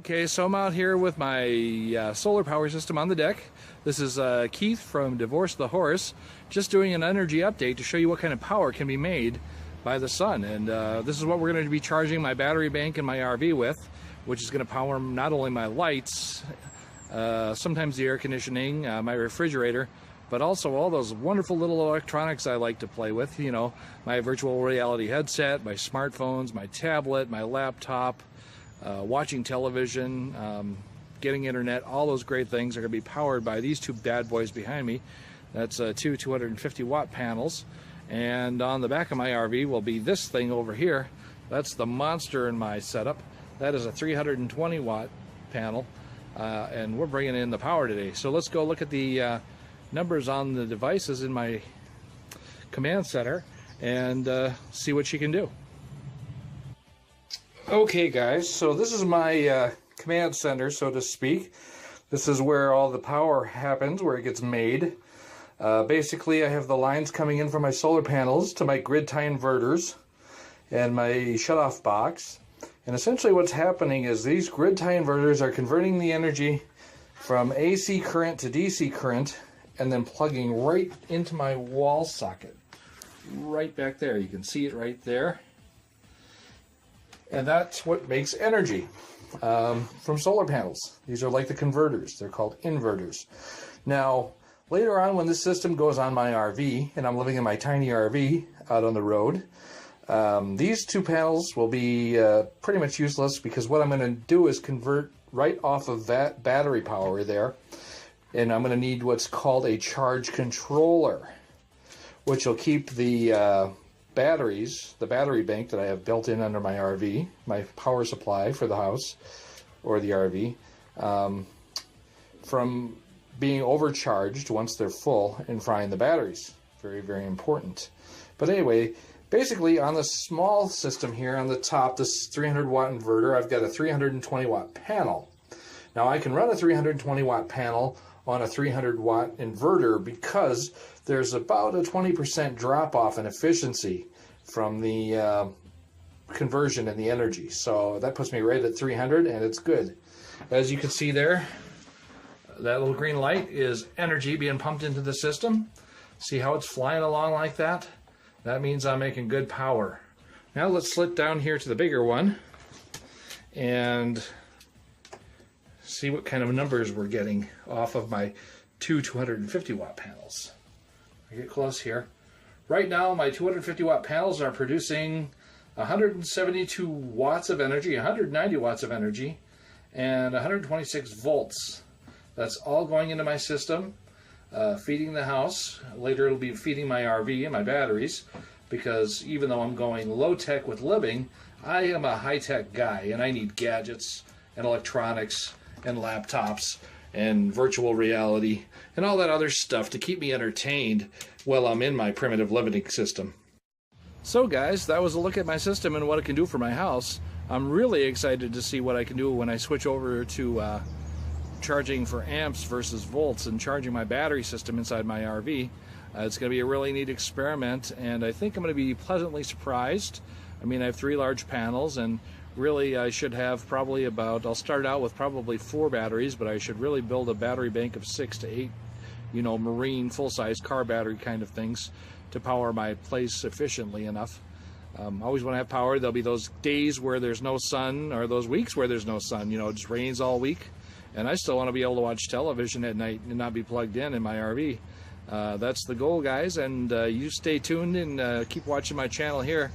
Okay, so I'm out here with my solar power system on the deck. This is Keith from Divorce the Horse, just doing an energy update to show you what kind of power can be made by the sun. And this is what we're going to be charging my battery bank and my RV with, which is going to power not only my lights, sometimes the air conditioning, my refrigerator, but also all those wonderful little electronics I like to play with. You know, my virtual reality headset, my smartphones, my tablet, my laptop, watching television, getting internet, all those great things are going to be powered by these two bad boys behind me. That's two 250 watt panels. And on the back of my RV will be this thing over here. That's the monster in my setup. That is a 320 watt panel. And we're bringing in the power today. So let's go look at the numbers on the devices in my command center and see what she can do. Okay guys, so this is my command center, so to speak. This is where all the power happens, where it gets made. Basically I have the lines coming in from my solar panels to my grid tie inverters and my shutoff box. And essentially what's happening is these grid tie inverters are converting the energy from AC current to DC current and then plugging right into my wall socket. Right back there, you can see it right there. And that's what makes energy from solar panels. These are like the converters. They're called inverters. Now, later on when this system goes on my RV, and I'm living in my tiny RV out on the road, these two panels will be pretty much useless because what I'm going to do is convert right off of that battery power there. And I'm going to need what's called a charge controller, which will keep the batteries, the battery bank that I have built in under my RV, my power supply for the house or the RV, from being overcharged once they're full and frying the batteries. Very, very important. But anyway, basically on the small system here on the top, this 300 watt inverter, I've got a 320 watt panel. Now I can run a 320 watt panel on a 300 watt inverter because there's about a 20% drop off in efficiency from the conversion in the energy. So that puts me right at 300 and it's good. As you can see there, that little green light is energy being pumped into the system. See how it's flying along like that? That means I'm making good power. Now let's slip down here to the bigger one and see what kind of numbers we're getting off of my two 250 watt panels. I get close here. Right now my 250 watt panels are producing 172 watts of energy, 190 watts of energy, and 126 volts. That's all going into my system, feeding the house. Later it'll be feeding my RV and my batteries, because even though I'm going low-tech with living, I am a high-tech guy and I need gadgets and electronics and laptops and virtual reality and all that other stuff to keep me entertained while I'm in my primitive living system. So guys, that was a look at my system and what it can do for my house. I'm really excited to see what I can do when I switch over to charging for amps versus volts and charging my battery system inside my RV. It's going to be a really neat experiment, and I think I'm going to be pleasantly surprised. I mean, I have 3 large panels, and really I should have probably about, I'll start out with probably 4 batteries, but I should really build a battery bank of 6 to 8, you know, marine full-size car battery kind of things to power my place efficiently enough. I always want to have power. There'll be those days where there's no sun, or those weeks where there's no sun, you know, it just rains all week. And I still want to be able to watch television at night and not be plugged in my RV. That's the goal, guys, and you stay tuned and keep watching my channel here.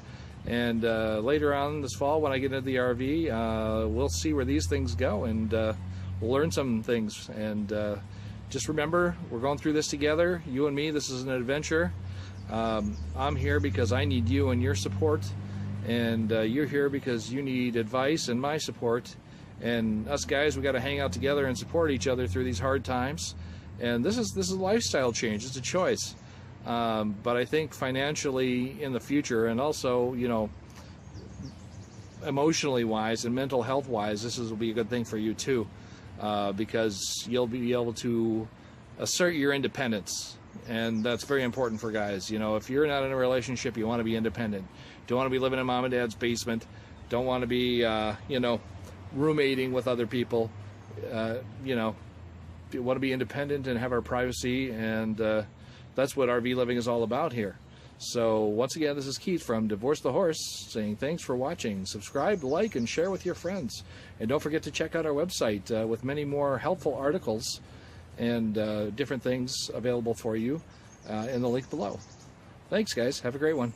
And later on this fall, when I get into the RV, we'll see where these things go, and we'll learn some things. And just remember, we're going through this together, you and me. This is an adventure. I'm here because I need you and your support, and you're here because you need advice and my support. And us guys, we got to hang out together and support each other through these hard times. And this is a lifestyle change. It's a choice. But I think financially in the future, and also, you know, emotionally wise and mental health wise, this will be a good thing for you too, because you'll be able to assert your independence. And that's very important for guys. You know, if you're not in a relationship, you want to be independent. Don't want to be living in mom and dad's basement. Don't want to be, you know, roommating with other people. You know, we want to be independent and have our privacy, and that's what RV living is all about here. So once again, this is Keith from Divorce the Horse saying thanks for watching. Subscribe, like, and share with your friends. And don't forget to check out our website with many more helpful articles and different things available for you in the link below. Thanks, guys. Have a great one.